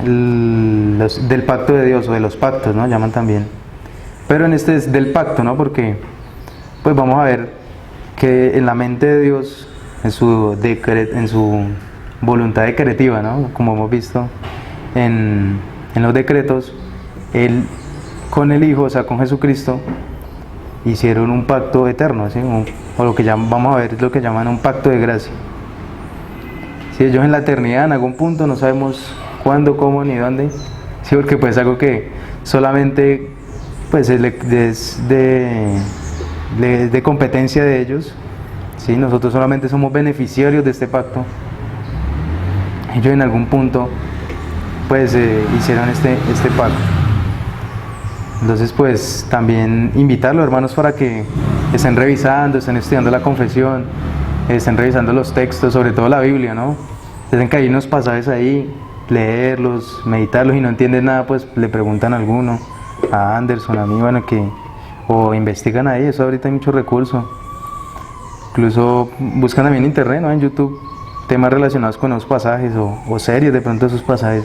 del pacto de Dios, o de los pactos, ¿no? Llaman también. Pero en este es del pacto, ¿no? Porque pues vamos a ver que en la mente de Dios, en su voluntad decretiva, ¿no? Como hemos visto en los decretos, Él con el Hijo, o sea, con Jesucristo, hicieron un pacto eterno, ¿sí? O lo que vamos a ver es lo que llaman un pacto de gracia. Si ellos en la eternidad, en algún punto, no sabemos cuándo, cómo, ni dónde, sí, porque pues algo que solamente pues es de competencia de ellos, ¿sí? Nosotros solamente somos beneficiarios de este pacto. Ellos en algún punto pues hicieron este pacto. Entonces pues también invitarlos, hermanos, para que estén revisando, estén estudiando la confesión, estén revisando los textos, sobre todo la Biblia, ¿no? Tienen que hay unos pasajes ahí, leerlos, meditarlos, y no entienden nada, pues le preguntan a alguno, a Anderson, a mí, bueno, o investigan ahí. Eso ahorita hay mucho recurso. Incluso buscan también en internet, ¿no? En YouTube, temas relacionados con esos pasajes, o series de pronto de esos pasajes,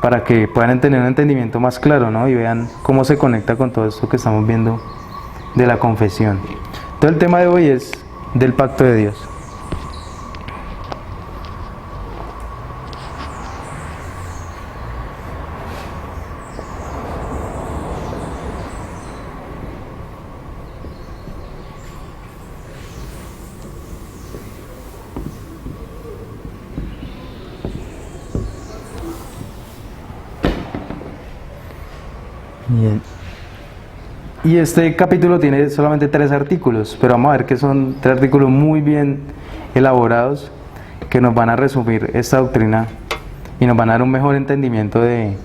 para que puedan tener un entendimiento más claro, ¿no? Y vean cómo se conecta con todo esto que estamos viendo de la confesión. Todo el tema de hoy es del pacto de Dios. Bien. Y este capítulo tiene solamente 3 artículos, pero vamos a ver que son 3 artículos muy bien elaborados, que nos van a resumir esta doctrina y nos van a dar un mejor entendimiento de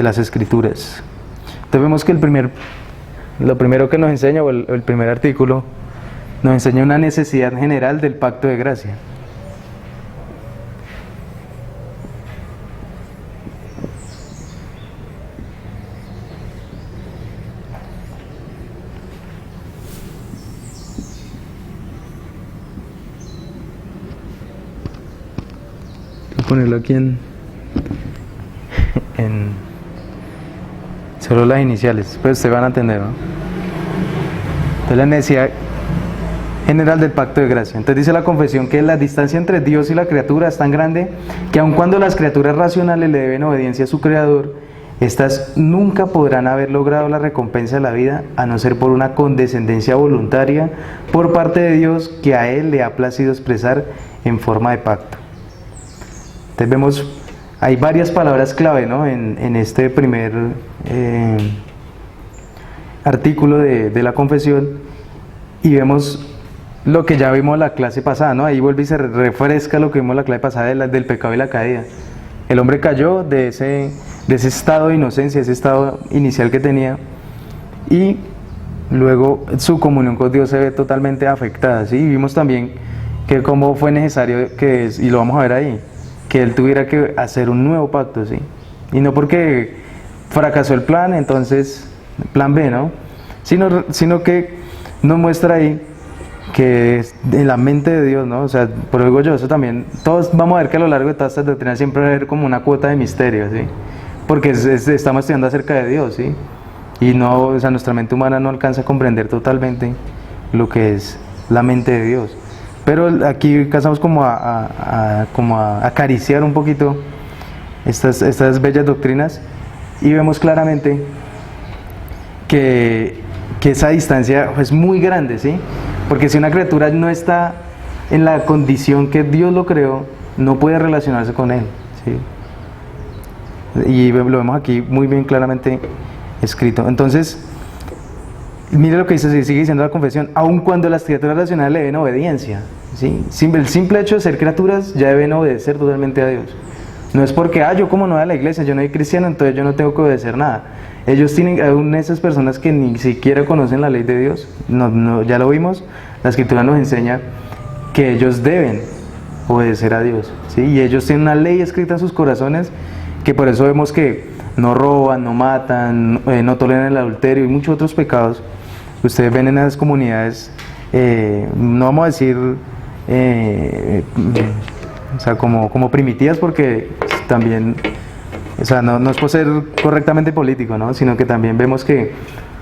las Escrituras. Entonces vemos que lo primero que nos enseña, o el primer artículo, nos enseña una necesidad general del pacto de gracia. Ponerlo aquí en solo las iniciales, pues se van a entender, ¿no? Entonces la necesidad general del pacto de gracia. Entonces dice la confesión que la distancia entre Dios y la criatura es tan grande que aun cuando las criaturas racionales le deben obediencia a su creador, estas nunca podrán haber logrado la recompensa de la vida a no ser por una condescendencia voluntaria por parte de Dios que a Él le ha placido expresar en forma de pacto. Entonces vemos, hay varias palabras clave, ¿no? en este primer artículo de la confesión, y vemos lo que ya vimos en la clase pasada, ¿no? Ahí vuelve y se refresca lo que vimos en la clase pasada del pecado y la caída. El hombre cayó de ese estado de inocencia, ese estado inicial que tenía, y luego su comunión con Dios se ve totalmente afectada, ¿sí? Y vimos también que cómo fue necesario y lo vamos a ver ahí, que él tuviera que hacer un nuevo pacto, ¿sí? Y no porque fracasó el plan, entonces plan B, ¿no? Sino que nos muestra ahí que es en la mente de Dios, ¿no? O sea, por eso digo yo, eso también, todos vamos a ver que a lo largo de todas estas doctrinas siempre va a haber como una cuota de misterio, ¿sí? Porque estamos estudiando acerca de Dios, ¿sí? Y no, o sea, nuestra mente humana no alcanza a comprender totalmente lo que es la mente de Dios. Pero aquí alcanzamos como a acariciar un poquito estas bellas doctrinas, y vemos claramente que esa distancia es muy grande, ¿sí? Porque si una criatura no está en la condición que Dios lo creó, no puede relacionarse con Él, ¿sí? Y lo vemos aquí muy bien claramente escrito. Entonces, mire lo que dice, sigue diciendo la confesión: aun cuando las criaturas racionales le den obediencia, ¿sí? El simple hecho de ser criaturas ya deben obedecer totalmente a Dios. No es porque, yo como no voy a la iglesia, yo no soy cristiano, entonces yo no tengo que obedecer nada. Ellos tienen, aún esas personas que ni siquiera conocen la ley de Dios, ya lo vimos, la Escritura nos enseña que ellos deben obedecer a Dios, ¿sí? Y ellos tienen una ley escrita en sus corazones, que por eso vemos que no roban, no matan, no toleran el adulterio y muchos otros pecados. Ustedes ven en esas comunidades, no vamos a decir, o sea, como primitivas, porque también, o sea, no es por ser correctamente político, ¿no? Sino que también vemos que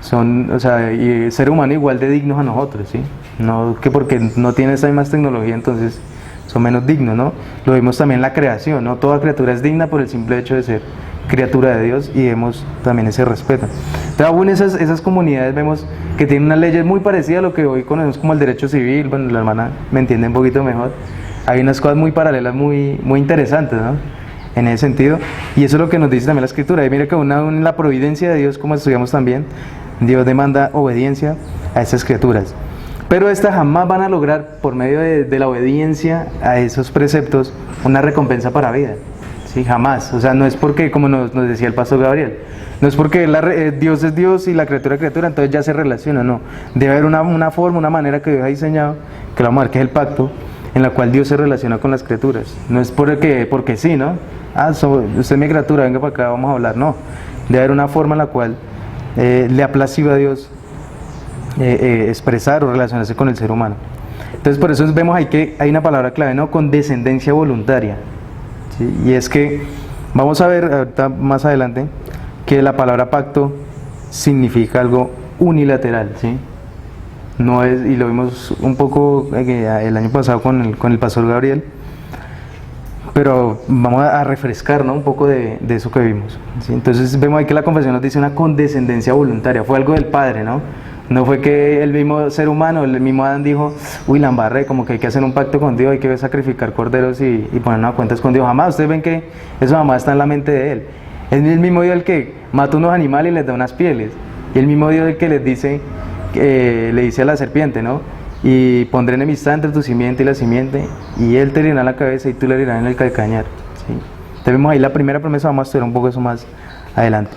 son, o sea, y ser humano igual de dignos a nosotros, ¿sí? No que porque no tiene esa misma tecnología, entonces son menos dignos, ¿no? Lo vimos también en la creación, ¿no? Toda criatura es digna por el simple hecho de ser criatura de Dios y vemos también ese respeto. Entonces, aún esas comunidades vemos que tienen unas leyes muy parecidas a lo que hoy conocemos como el derecho civil. Bueno, la hermana me entiende un poquito mejor. Hay unas cosas muy paralelas, muy interesantes, ¿no? En ese sentido, y eso es lo que nos dice también la Escritura. Y mira que en la providencia de Dios, como estudiamos también, Dios demanda obediencia a esas criaturas. Pero estas jamás van a lograr, por medio de la obediencia a esos preceptos, una recompensa para vida. Sí, jamás. O sea, no es porque, como nos decía el pastor Gabriel, no es porque Dios es Dios y la criatura es criatura, entonces ya se relaciona, no. Debe haber una forma, una manera que Dios ha diseñado, que lo vamos a ver que es el pacto, en la cual Dios se relaciona con las criaturas. No es porque sí, ¿no? Usted es mi criatura, venga para acá, vamos a hablar. No. Debe haber una forma en la cual le ha placido a Dios expresar o relacionarse con el ser humano. Entonces, por eso vemos ahí que hay una palabra clave, ¿no? Con descendencia voluntaria. ¿Sí? Y es que vamos a ver ahorita más adelante que la palabra pacto significa algo unilateral, ¿sí? No es, y lo vimos un poco el año pasado con el pastor Gabriel, pero vamos a refrescar, ¿no? Un poco de eso que vimos, ¿sí? Entonces vemos ahí que la confesión nos dice una condescendencia voluntaria, fue algo del Padre, ¿no? No fue que el mismo ser humano, el mismo Adán dijo, uy, la embarré, como que hay que hacer un pacto con Dios, hay que sacrificar corderos y ponernos a cuentas con Dios. Jamás, ustedes ven que eso jamás está en la mente de Él. Es el mismo Dios el que mata unos animales y les da unas pieles, y el mismo Dios el que les dice, le dice a la serpiente, ¿no? Y pondré enemistad entre tu simiente y la simiente, y Él te herirá en la cabeza y tú le herirás en el calcañar, ¿sí? Entonces vemos ahí la primera promesa, vamos a estudiar un poco eso más adelante.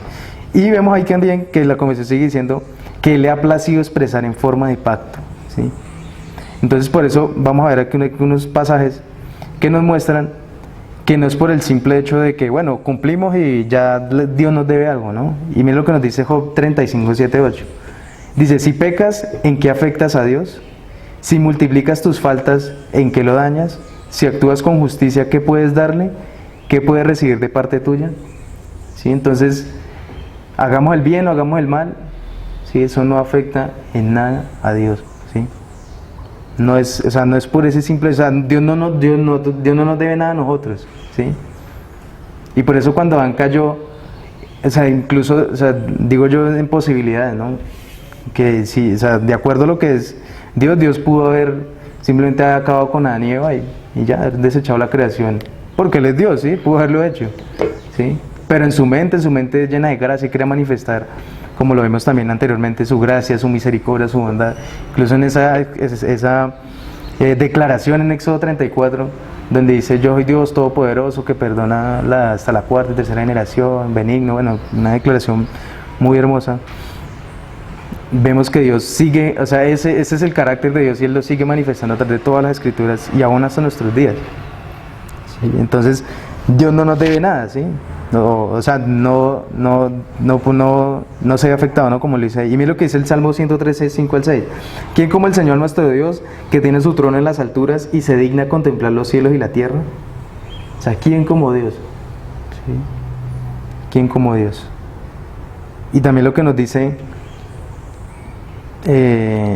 Y vemos ahí también que la confesión sigue diciendo que le ha placido expresar en forma de pacto, ¿sí? Entonces por eso vamos a ver aquí unos pasajes que nos muestran que no es por el simple hecho de que, bueno, cumplimos y ya Dios nos debe algo, ¿no? Y mira lo que nos dice Job 35, 7, 8. Dice, si pecas, ¿en qué afectas a Dios? Si multiplicas tus faltas, ¿en qué lo dañas? Si actúas con justicia, ¿qué puedes darle? ¿Qué puedes recibir de parte tuya? ¿Sí? Entonces, hagamos el bien o hagamos el mal, ¿sí? Eso no afecta en nada a Dios, ¿sí? No es, o sea, no es por ese simple, o sea, Dios no nos debe nada a nosotros, ¿sí? Y por eso cuando Adán cayó, o sea, incluso, o sea, digo yo en posibilidades, ¿no? Que sí, o sea, de acuerdo a lo que es Dios pudo haber simplemente acabado con Adán y Eva y ya haber desechado la creación, porque Él es Dios, ¿sí? Pudo haberlo hecho, ¿sí? Pero en su mente llena de gracia, y quería manifestar, como lo vimos también anteriormente, su gracia, su misericordia, su bondad. Incluso en esa declaración en Éxodo 34, donde dice, yo soy Dios Todopoderoso, que perdona hasta la cuarta y tercera generación, benigno, bueno, una declaración muy hermosa. Vemos que Dios sigue, o sea, ese es el carácter de Dios y Él lo sigue manifestando a través de todas las Escrituras y aún hasta nuestros días, ¿sí? Entonces, Dios no nos debe nada, ¿sí? No, o sea, no se ve afectado, ¿no? Como lo dice ahí. Y mira lo que dice el Salmo 113, 5 al 6. ¿Quién como el Señor nuestro Dios, que tiene su trono en las alturas y se digna a contemplar los cielos y la tierra? O sea, ¿quién como Dios? ¿Sí? ¿Quién como Dios? Y también lo que nos dice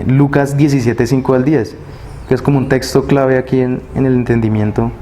Lucas 17, 5 al 10, que es como un texto clave aquí en el entendimiento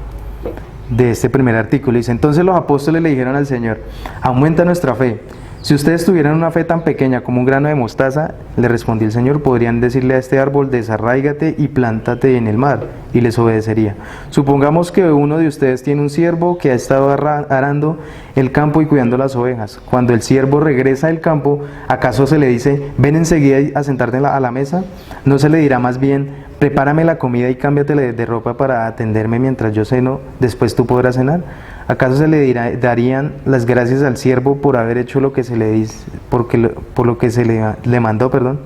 de este primer artículo. Dice, entonces los apóstoles le dijeron al Señor, aumenta nuestra fe. Si ustedes tuvieran una fe tan pequeña como un grano de mostaza, le respondió el Señor, podrían decirle a este árbol, desarráigate y plántate en el mar, y les obedecería. Supongamos que uno de ustedes tiene un siervo que ha estado arando el campo y cuidando las ovejas. Cuando el siervo regresa del campo, ¿acaso se le dice, ven enseguida a sentarte a la mesa? ¿No se le dirá más bien, prepárame la comida y cámbiate de ropa para atenderme mientras yo ceno, después tú podrás cenar? ¿Acaso se le darían las gracias al siervo por haber hecho lo que se le dice, por lo que se le mandó, perdón?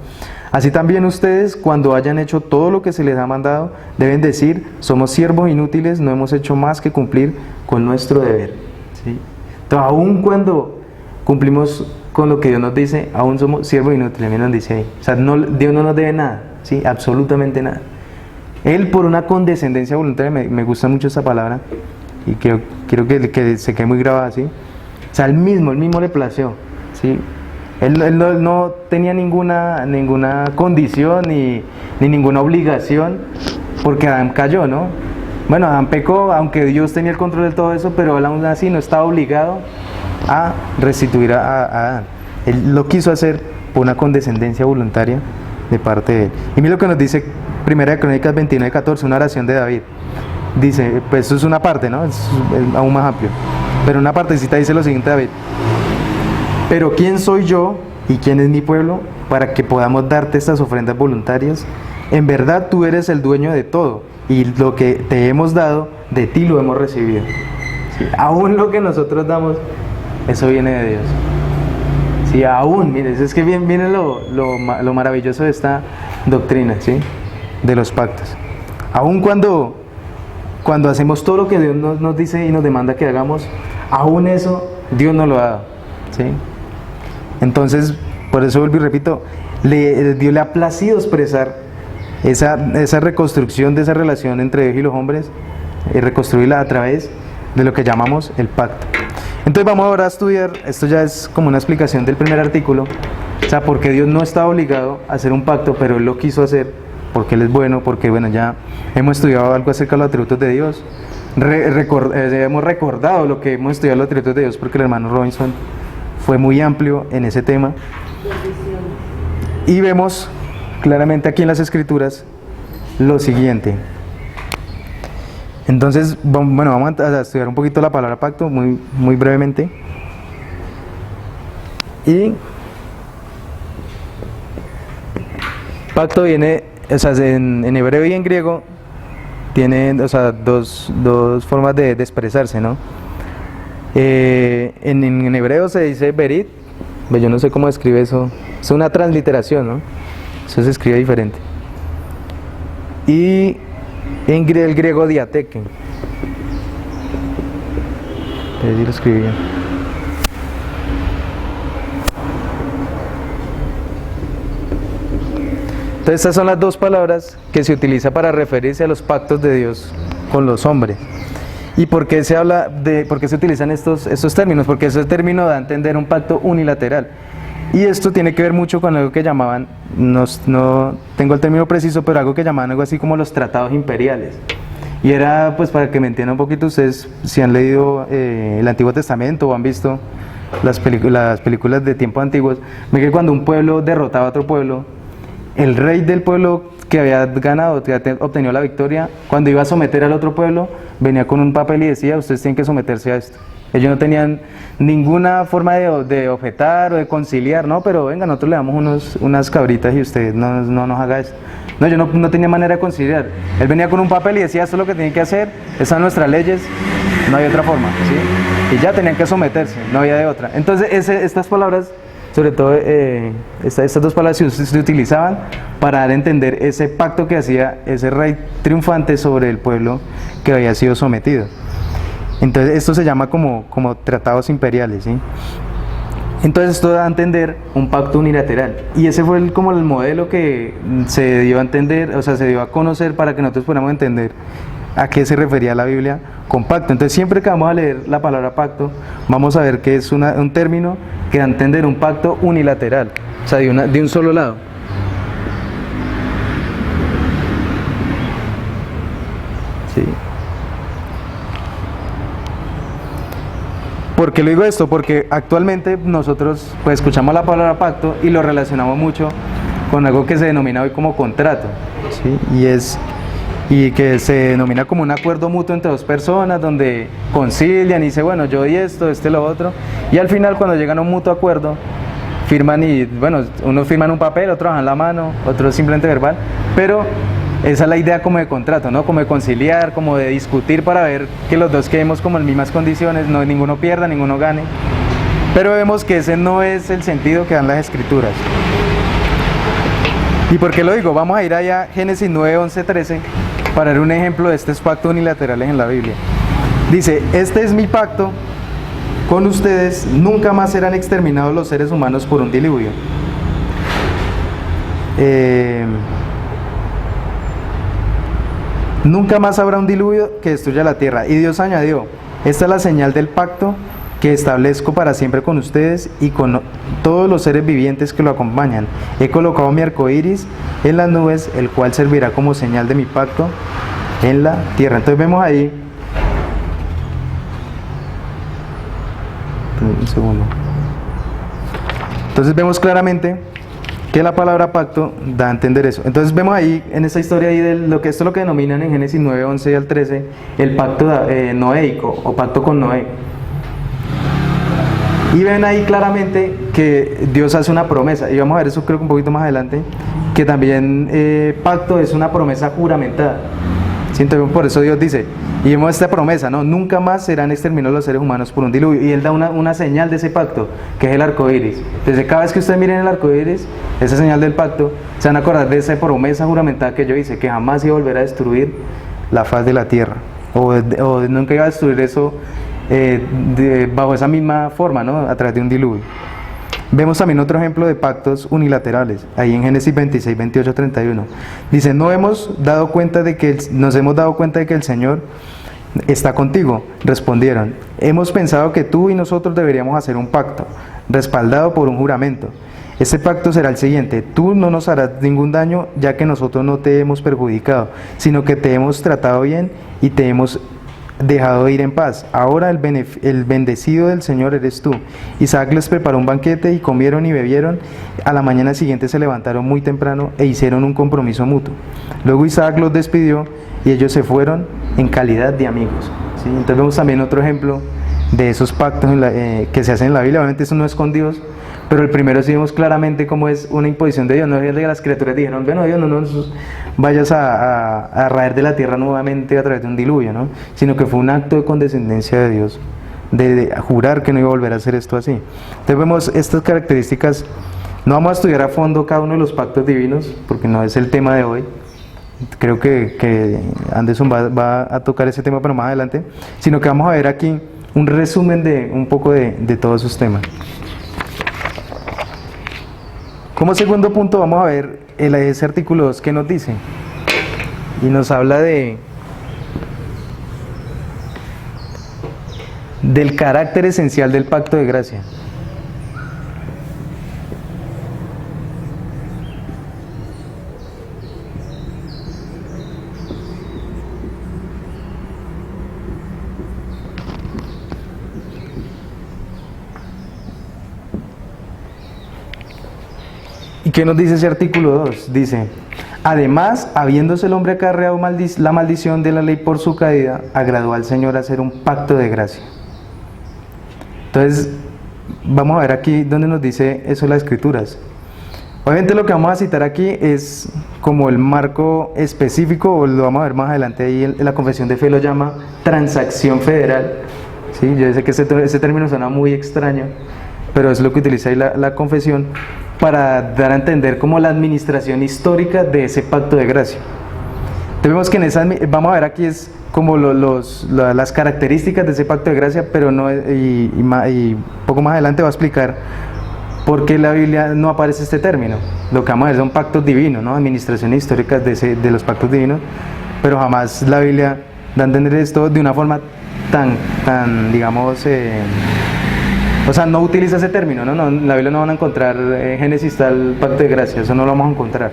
Así también ustedes, cuando hayan hecho todo lo que se les ha mandado, deben decir, somos siervos inútiles, no hemos hecho más que cumplir con nuestro deber, ¿sí? Entonces, aún cuando cumplimos con lo que Dios nos dice, aún somos siervos inútiles, nos dice ahí. O sea, Dios no nos debe nada, ¿sí? Absolutamente nada. Él, por una condescendencia voluntaria, me gusta mucho esa palabra, y quiero que se quede muy grabado así. O sea, el mismo le plació, ¿sí? Él no tenía ninguna condición ni ninguna obligación, porque Adán cayó, ¿no? Bueno, Adán pecó, aunque Dios tenía el control de todo eso, pero él aún así no estaba obligado a restituir a Adán. Él lo quiso hacer por una condescendencia voluntaria de parte de él. Y mira lo que nos dice Primera de Crónicas 29:14, una oración de David. Dice, pues eso es una parte, ¿no? Es aún más amplio. Pero una partecita dice lo siguiente, David: pero ¿quién soy yo y quién es mi pueblo para que podamos darte estas ofrendas voluntarias? En verdad tú eres el dueño de todo, y lo que te hemos dado, de ti lo hemos recibido. ¿Sí? Aún lo que nosotros damos, eso viene de Dios. Sí, aún, mire, es que viene lo maravilloso de esta doctrina, ¿sí? De los pactos. Aún cuando hacemos todo lo que Dios nos dice y nos demanda que hagamos, aún eso Dios nos lo ha dado, ¿sí? Entonces, por eso vuelvo y repito, Dios le ha placido expresar esa reconstrucción de esa relación entre Dios y los hombres, y reconstruirla a través de lo que llamamos el pacto. Entonces vamos ahora a estudiar, esto ya es como una explicación del primer artículo, o sea, porque Dios no está obligado a hacer un pacto, pero Él lo quiso hacer, porque Él es bueno, porque bueno, ya hemos estudiado algo acerca de los atributos de Dios, hemos recordado lo que hemos estudiado los atributos de Dios, porque el hermano Robinson fue muy amplio en ese tema, y vemos claramente aquí en las Escrituras lo siguiente. Entonces, bueno, vamos a estudiar un poquito la palabra pacto, muy brevemente. Y pacto viene, o sea, en hebreo y en griego, tiene, o sea, dos formas de expresarse, ¿no? En hebreo se dice berit, yo no sé cómo escribe eso, es una transliteración, ¿no? Eso se escribe diferente. Y en el griego diateke. Lo escribí bien. Entonces estas son las dos palabras que se utiliza para referirse a los pactos de Dios con los hombres. ¿Y por qué por qué se utilizan estos términos? Porque ese término da a entender un pacto unilateral. Y esto tiene que ver mucho con algo que llamaban, no tengo el término preciso, pero algo que llamaban algo así como los tratados imperiales. Y era, pues para que me entiendan un poquito, ustedes si han leído el Antiguo Testamento o han visto las películas de tiempos antiguos, ven que cuando un pueblo derrotaba a otro pueblo, el rey del pueblo que había ganado, que había obtenido la victoria, cuando iba a someter al otro pueblo, venía con un papel y decía, ustedes tienen que someterse a esto. Ellos no tenían ninguna forma de objetar o de conciliar, no, pero venga, nosotros le damos unas cabritas y usted no nos haga eso. No, yo no tenía manera de conciliar. Él venía con un papel y decía, esto es lo que tienen que hacer, estas son nuestras leyes, no hay otra forma, ¿sí? Y ya tenían que someterse, no había de otra. Entonces, estas palabras, sobre todo estas dos palabras se utilizaban para dar a entender ese pacto que hacía ese rey triunfante sobre el pueblo que había sido sometido. Entonces esto se llama como tratados imperiales, ¿sí? Entonces esto da a entender un pacto unilateral, y ese fue como el modelo que se dio a entender, o sea, se dio a conocer para que nosotros podamos entender a qué se refería la Biblia con pacto. Entonces siempre que vamos a leer la palabra pacto, vamos a ver que es un término que da a entender un pacto unilateral, o sea, de un solo lado. ¿Sí? ¿Por qué lo digo esto? Porque actualmente nosotros pues escuchamos la palabra pacto y lo relacionamos mucho con algo que se denomina hoy como contrato, ¿sí? Y que se denomina como un acuerdo mutuo entre dos personas donde concilian y dicen, bueno, yo doy esto, lo otro, y al final cuando llegan a un mutuo acuerdo firman, y bueno, unos firman un papel, otros dan la mano, otros simplemente verbal, pero esa es la idea como de contrato, ¿no? Como de conciliar, como de discutir para ver que los dos quedemos como en mismas condiciones, no ninguno pierda, ninguno gane. Pero vemos que ese no es el sentido que dan las Escrituras. ¿Y por qué lo digo? Vamos a ir allá a Génesis 9, 11, 13 para ver un ejemplo de estos pactos unilaterales en la Biblia. Dice, este es mi pacto con ustedes, nunca más serán exterminados los seres humanos por un diluvio. Nunca más habrá un diluvio que destruya la tierra. Y Dios añadió, esta es la señal del pacto que establezco para siempre con ustedes y con todos los seres vivientes que lo acompañan. He colocado mi arco iris en las nubes, el cual servirá como señal de mi pacto en la tierra. Entonces vemos ahí, un segundo. Entonces vemos claramente que la palabra pacto da a entender eso. Entonces vemos ahí en esta historia ahí de lo que esto es lo que denominan en Génesis 9, 11 al 13 el pacto noéico o pacto con Noé. Y ven ahí claramente que Dios hace una promesa, y vamos a ver eso creo que un poquito más adelante, que también pacto es una promesa juramentada. ¿Sí? Entonces, por eso Dios dice, y vemos esta promesa, ¿no? Nunca más serán exterminados los seres humanos por un diluvio, y Él da una señal de ese pacto, que es el arco iris. Entonces cada vez que ustedes miren el arco iris, esa señal del pacto, se van a acordar de esa promesa juramentada que yo hice, que jamás iba a volver a destruir la faz de la tierra, o nunca iba a destruir eso bajo esa misma forma, ¿no? A través de un diluvio. Vemos también otro ejemplo de pactos unilaterales, ahí en Génesis 26, 28, 31. Dice, nos hemos dado cuenta de que el Señor está contigo. Respondieron, hemos pensado que tú y nosotros deberíamos hacer un pacto, respaldado por un juramento. Este pacto será el siguiente, tú no nos harás ningún daño, ya que nosotros no te hemos perjudicado, sino que te hemos tratado bien y te hemos dejado ir en paz. Ahora el bendecido del Señor eres tú. Isaac les preparó un banquete y comieron y bebieron. A la mañana siguiente se levantaron muy temprano e hicieron un compromiso mutuo. Luego Isaac los despidió y ellos se fueron en calidad de amigos. ¿Sí? Entonces vemos también otro ejemplo de esos pactos que se hacen en la Biblia. Obviamente eso no es con Dios, pero el primero sí vemos claramente cómo es una imposición de Dios. No es de que las criaturas dijeron, bueno, Dios, no nos vayas a raer de la tierra nuevamente a través de un diluvio, ¿no? Sino que fue un acto de condescendencia de Dios, de jurar que no iba a volver a hacer esto así. Entonces vemos estas características. No vamos a estudiar a fondo cada uno de los pactos divinos, porque no es el tema de hoy. Creo que Anderson va a tocar ese tema, pero más adelante. Sino que vamos a ver aquí un resumen de un poco de todos esos temas. Como segundo punto vamos a ver ese artículo 2 que nos dice, y nos habla del carácter esencial del pacto de gracia. ¿Y qué nos dice ese artículo 2? Dice, además, habiéndose el hombre acarreado la maldición de la ley por su caída, agradó al Señor hacer un pacto de gracia. Entonces, vamos a ver aquí donde nos dice eso las Escrituras. Obviamente lo que vamos a citar aquí es como el marco específico, o lo vamos a ver más adelante ahí en la Confesión de Fe lo llama transacción federal. ¿Sí? Yo sé que ese término suena muy extraño, pero es lo que utiliza ahí la confesión para dar a entender como la administración histórica de ese pacto de gracia. Entonces vemos que vamos a ver aquí es como las características de ese pacto de gracia, pero no, y poco más adelante va a explicar por qué en la Biblia no aparece este término. Lo que vamos a ver son pactos divinos, ¿no? Administraciones históricas de los pactos divinos, pero jamás la Biblia da a entender esto de una forma tan digamos, o sea, no utiliza ese término, ¿no? En la Biblia no van a encontrar Génesis tal pacto de gracia, eso no lo vamos a encontrar.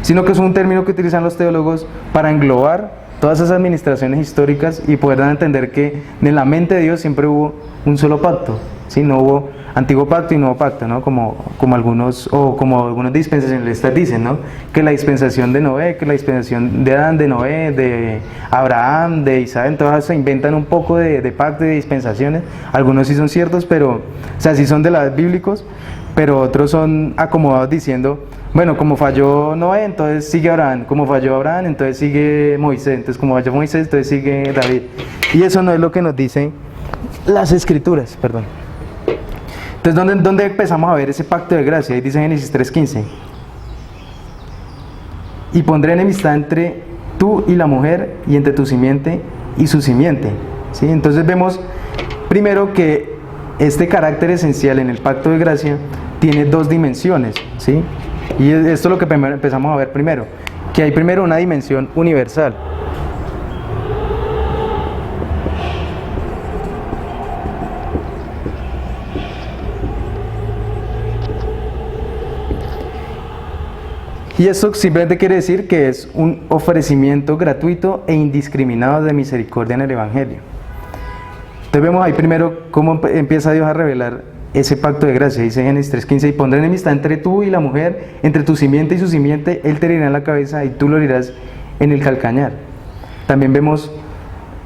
Sino que es un término que utilizan los teólogos para englobar todas esas administraciones históricas y poder dar a entender que en la mente de Dios siempre hubo un solo pacto, ¿sí? No hubo antiguo pacto y nuevo pacto, ¿no? Como algunos dispensacionalistas dicen, ¿no? Que la dispensación de Noé, que la dispensación de Adán, de Noé, de Abraham, de Isaac, todas se inventan un poco de pacto y de dispensaciones. Algunos sí son ciertos, pero, o sea, sí son de los bíblicos, pero otros son acomodados diciendo, bueno, como falló Noé, entonces sigue Abraham, como falló Abraham, entonces sigue Moisés, entonces como falló Moisés, entonces sigue David. Y eso no es lo que nos dicen las Escrituras, perdón. Entonces, ¿dónde empezamos a ver ese pacto de gracia? Ahí dice Génesis 3:15. Y pondré enemistad entre tú y la mujer, y entre tu simiente y su simiente. ¿Sí? Entonces vemos primero que este carácter esencial en el pacto de gracia tiene dos dimensiones, ¿sí? Y esto es lo que empezamos a ver primero, que hay primero una dimensión universal, Y esto simplemente quiere decir que es un ofrecimiento gratuito e indiscriminado de misericordia en el Evangelio. Entonces vemos ahí primero cómo empieza Dios a revelar ese pacto de gracia. Dice Génesis 3:15, y pondré enemistad entre tú y la mujer, entre tu simiente y su simiente, él te herirá en la cabeza y tú lo herirás en el calcañar. También vemos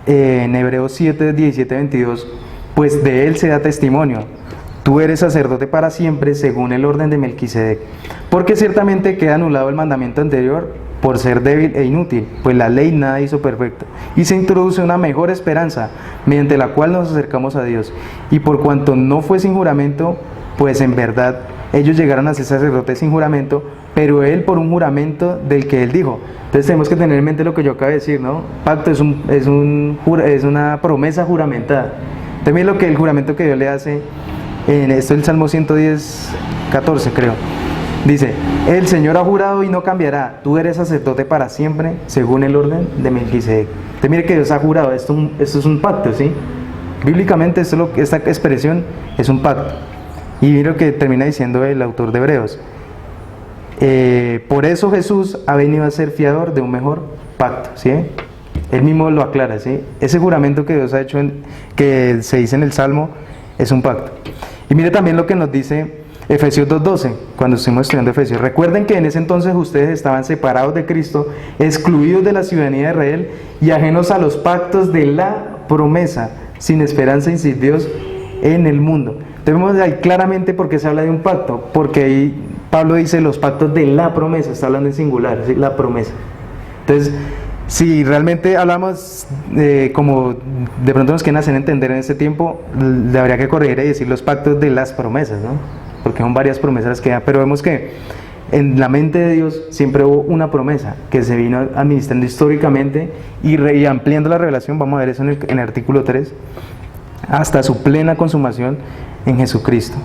en Hebreos 7:17-22, pues de él se da testimonio. Tú eres sacerdote para siempre según el orden de Melquisedec. Porque ciertamente queda anulado el mandamiento anterior por ser débil e inútil, pues la ley nada hizo perfecto. Y se introduce una mejor esperanza, mediante la cual nos acercamos a Dios. Y por cuanto no fue sin juramento, pues en verdad ellos llegaron a ser sacerdotes sin juramento, pero él por un juramento del que él dijo. Entonces tenemos que tener en mente lo que yo acabo de decir, ¿no? Pacto es una promesa juramentada. También lo que el juramento que Dios le hace, en esto el Salmo 110:14 creo. Dice, el Señor ha jurado y no cambiará, tú eres sacerdote para siempre, según el orden de Melquisedec. Entonces mire que Dios ha jurado, esto es un pacto, ¿sí? Bíblicamente esta expresión es un pacto. Y mire lo que termina diciendo el autor de Hebreos. Por eso Jesús ha venido a ser fiador de un mejor pacto, ¿sí? Él mismo lo aclara, ¿sí? Ese juramento que Dios ha hecho, que se dice en el Salmo, es un pacto. Y mire también lo que nos dice Efesios 2:12, cuando estuvimos estudiando Efesios. Recuerden que en ese entonces ustedes estaban separados de Cristo, excluidos de la ciudadanía de Israel y ajenos a los pactos de la promesa, sin esperanza y sin Dios en el mundo. Entonces vemos ahí claramente por qué se habla de un pacto, porque ahí Pablo dice los pactos de la promesa, está hablando en singular, ¿sí? La promesa. Entonces, si realmente hablamos como de pronto nos quieren hacer entender en este tiempo, le habría que corregir y decir los pactos de las promesas, ¿no? Porque son varias promesas que dan, pero vemos que en la mente de Dios siempre hubo una promesa que se vino administrando históricamente y ampliando la revelación, vamos a ver eso en el artículo 3, hasta su plena consumación en Jesucristo.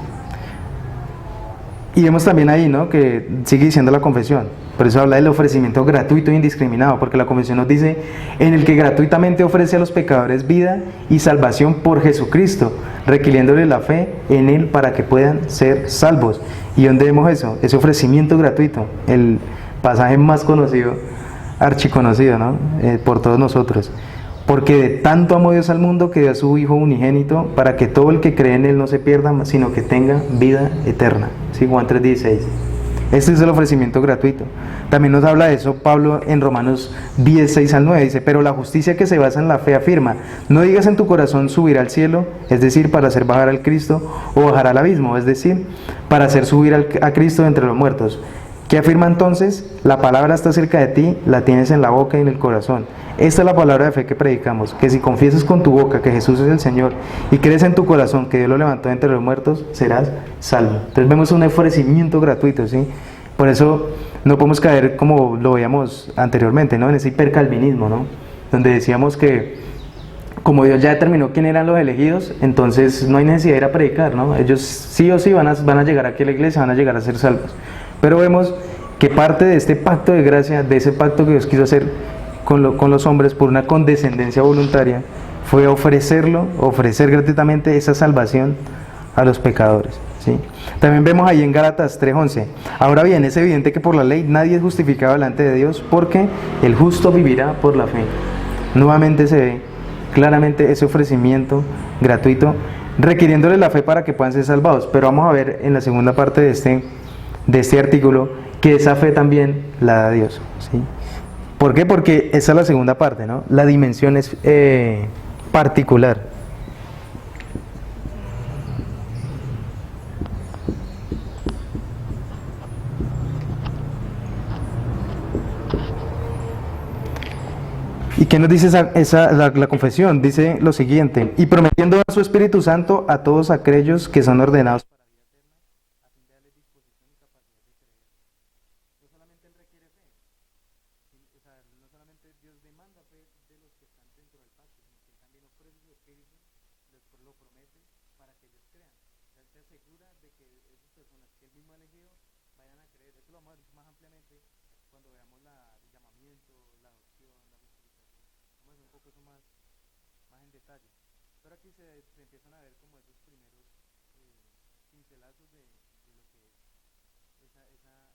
Y vemos también ahí, ¿no?, que sigue diciendo la confesión. Por eso habla del ofrecimiento gratuito e indiscriminado, porque la confesión nos dice, en el que gratuitamente ofrece a los pecadores vida y salvación por Jesucristo, requiriéndole la fe en Él para que puedan ser salvos. ¿Y dónde vemos eso? Ese ofrecimiento gratuito, el pasaje más conocido, archiconocido, ¿no?, por todos nosotros. Porque de tanto amó Dios al mundo que dio a su Hijo unigénito para que todo el que cree en Él no se pierda, sino que tenga vida eterna. ¿Sí? Juan 3:16. Este es el ofrecimiento gratuito. También nos habla de eso Pablo en Romanos 10:6-9. Dice, pero la justicia que se basa en la fe afirma, no digas en tu corazón subir al cielo, es decir, para hacer bajar al Cristo, o bajar al abismo, es decir, para hacer subir a Cristo de entre los muertos. ¿Qué afirma entonces? La palabra está cerca de ti, la tienes en la boca y en el corazón. Esta es la palabra de fe que predicamos, que si confiesas con tu boca que Jesús es el Señor y crees en tu corazón que Dios lo levantó de entre los muertos, serás salvo. Entonces vemos un ofrecimiento gratuito, ¿sí? Por eso no podemos caer como lo veíamos anteriormente, ¿no?, en ese hipercalvinismo, ¿no?, donde decíamos que como Dios ya determinó quién eran los elegidos, entonces no hay necesidad de ir a predicar, ¿no? Ellos sí o sí van a llegar aquí a la iglesia, van a llegar a ser salvos. Pero vemos que parte de este pacto de gracia, de ese pacto que Dios quiso hacer con los hombres por una condescendencia voluntaria, fue ofrecer gratuitamente esa salvación a los pecadores, ¿sí? También vemos ahí en Gálatas 3:11, ahora bien, es evidente que por la ley nadie es justificado delante de Dios, porque el justo vivirá por la fe. Nuevamente se ve claramente ese ofrecimiento gratuito, requiriéndole la fe para que puedan ser salvados. Pero vamos a ver en la segunda parte de este artículo que esa fe también la da Dios, ¿sí? ¿Por qué? Porque esa es la segunda parte, ¿no? La dimensión es particular. ¿Y qué nos dice la confesión? Dice lo siguiente, y prometiendo dar su Espíritu Santo a todos aquellos que son ordenados para vida eterna, a fin de darles disposición y capacidad de creer. No solamente Él requiere fe, o sea, no solamente Dios demanda fe de los que están dentro del pacto, sino que Él también ofrece su Espíritu, lo promete para que ellos crean. O sea, Él se asegura de que esas personas que Él mismo ha elegido vayan a creer. Eso lo vamos a ver más ampliamente cuando veamos el llamamiento, la adopción, la justificación. Vamos a ver un poco eso más en detalle. Pero aquí se empiezan a ver como esos primeros pincelazos de lo que es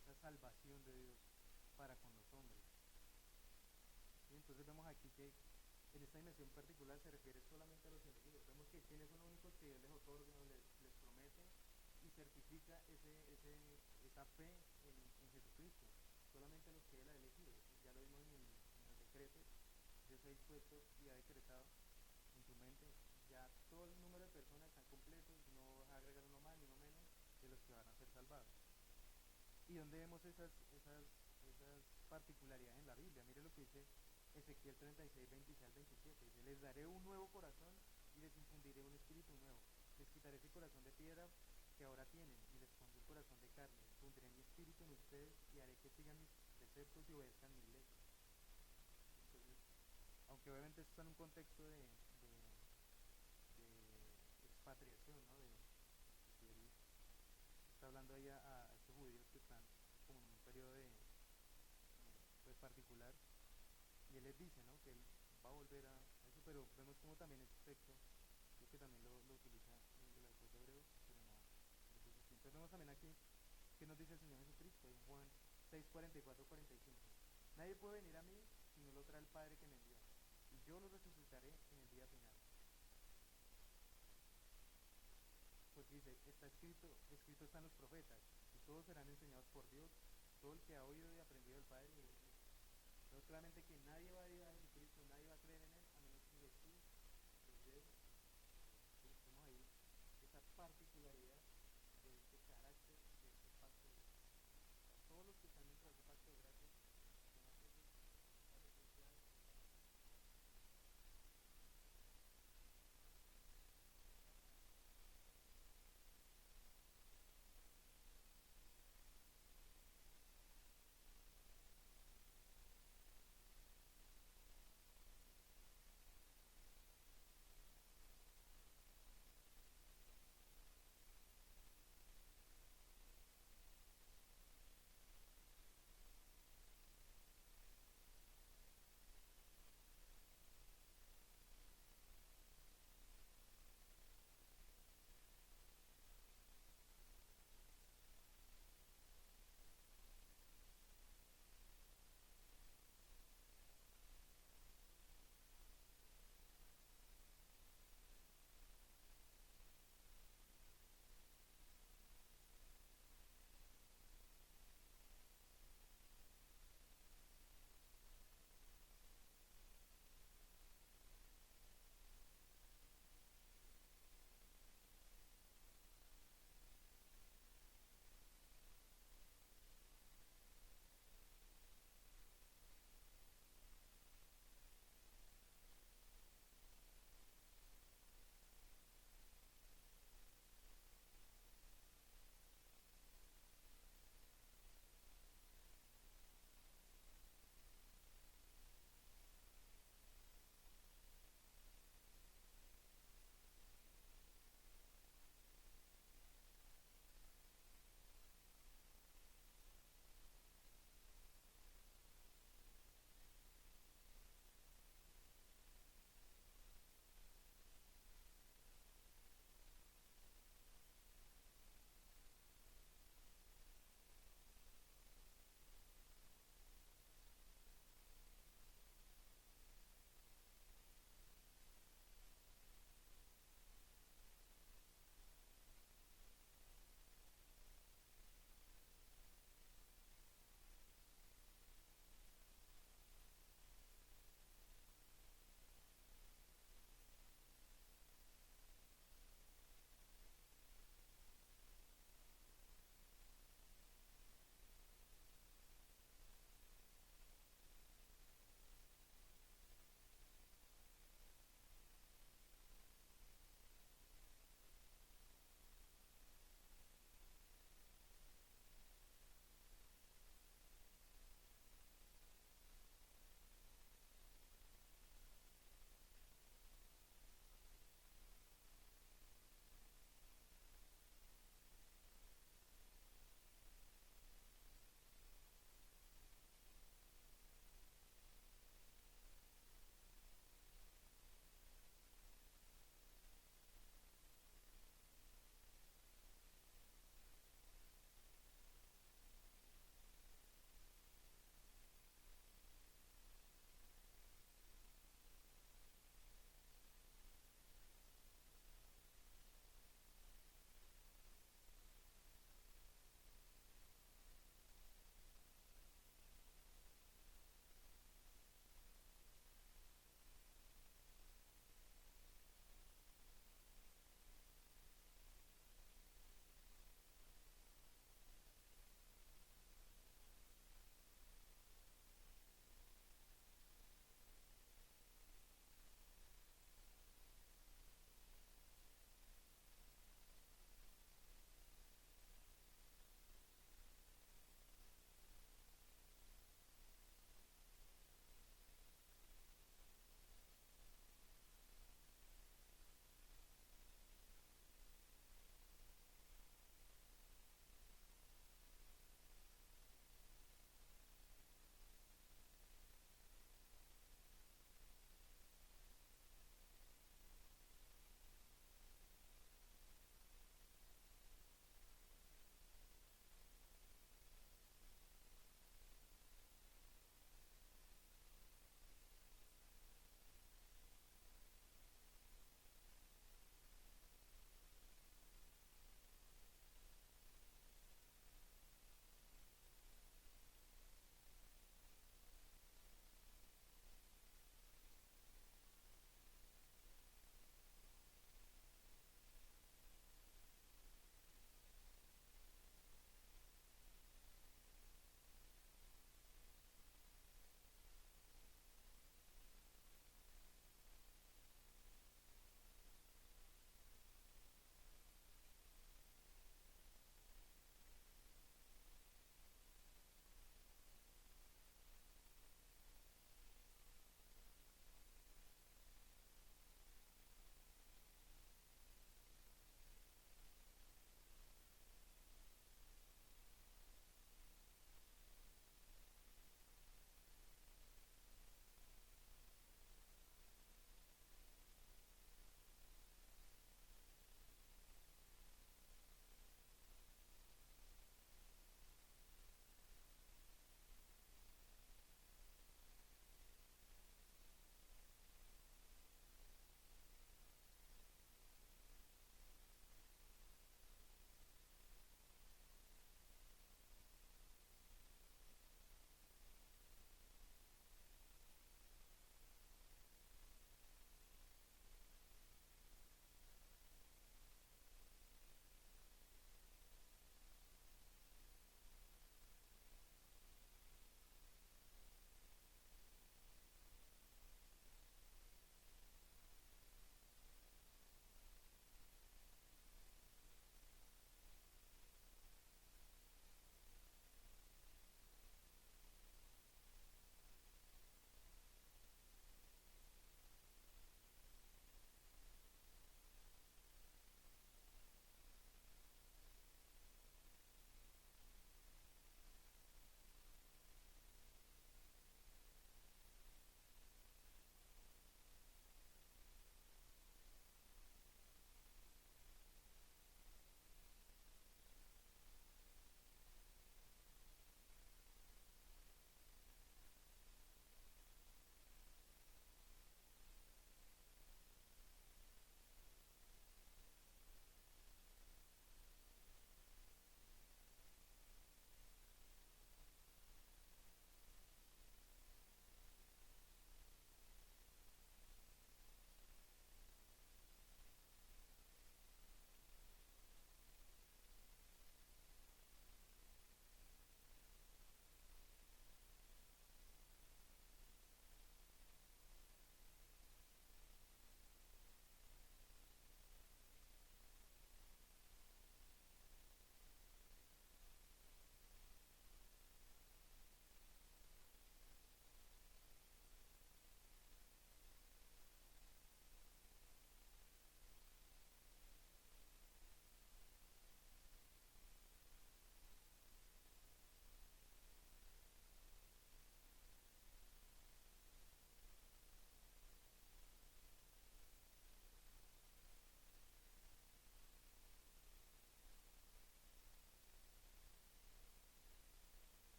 esa salvación de Dios para con los hombres. Y entonces vemos aquí que en esta dimensión particular se refiere solamente a los elegidos. Vemos que quienes son los únicos que Dios les otorga o les promete y certifica esa fe en Jesucristo. Solamente a los que Él ha elegido. Ya lo vimos en el decreto. Dios ha dispuesto y ha decretado en tu mente. Ya todo el número de personas están completos. No vas a agregar uno más ni uno menos de los que van a ser salvados. ¿Y dónde vemos esas particularidades en la Biblia? Mire lo que dice Ezequiel 36, 26 al 27. Dice, les daré un nuevo corazón y les infundiré un espíritu nuevo. Les quitaré ese corazón de piedra que ahora tienen y les pondré un corazón de carne. Pondré mi espíritu en ustedes y haré que sigan mis preceptos y obedezcan mis leyes. Entonces, aunque obviamente esto está en un contexto de expatriación, ¿no? De él está hablando ahí a estos judíos que están como en un periodo pues particular, y él les dice, ¿no? Que él va a volver a eso, pero vemos como también este texto, creo que también lo utiliza el autor de Hebreos, pero no. Entonces vemos también aquí que nos dice el Señor Jesucristo en Juan 6, 44, 45. Nadie puede venir a mí si no lo trae el Padre que me envió, y yo lo resucitaré en el día final. Porque dice, está escrito, escrito están los profetas, y todos serán enseñados por Dios, todo el que ha oído y aprendido del Padre. Entonces claramente que nadie va a ir a